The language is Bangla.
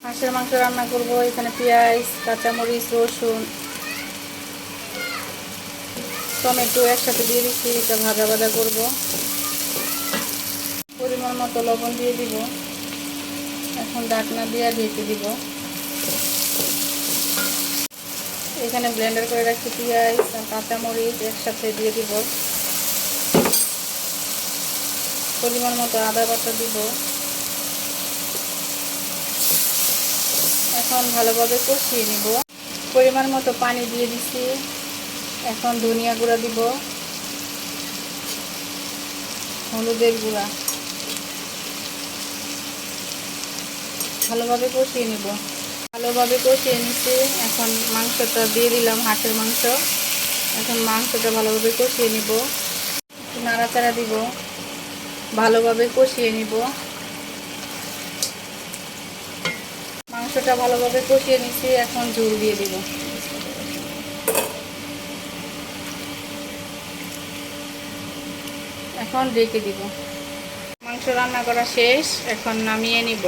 হাঁসের মাংস রান্না করব। এখানে পেঁয়াজ, কাঁচামরিচ, রসুন, টমেটো একসাথে দিয়ে দিচ্ছি। এটা ভাজা ভাজা করব। পরিমাণ মতো লবণ দিয়ে দিব। এখন ঢাকনা দিয়ে ঢেকে দিব। এখানে ব্লেন্ডার করে রাখছি পেঁয়াজ আর কাঁচামরিচ একসাথে দিয়ে দিব। পরিমাণ মতো আদা বাটা দিব। এখন ভালোভাবে কষিয়ে নিব। পরিমাণ মতো পানি দিয়ে দিচ্ছি। এখন ধনিয়া গুঁড়া দিব, হলুদের গুঁড়া, ভালোভাবে কষিয়ে নিব। ভালোভাবে কষিয়ে নিচ্ছি। এখন মাংসটা দিয়ে দিলাম, হাঁসের মাংস। এখন মাংসটা ভালোভাবে কষিয়ে নিব। নাড়াচাড়া দিব, ভালোভাবে কষিয়ে নিব। মাংসটা ভালোভাবে কষিয়ে নিচ্ছি। এখন ঝোল দিয়ে দিব। এখন ঢেকে দিব। মাংস রান্না করা শেষ। এখন নামিয়ে নিব।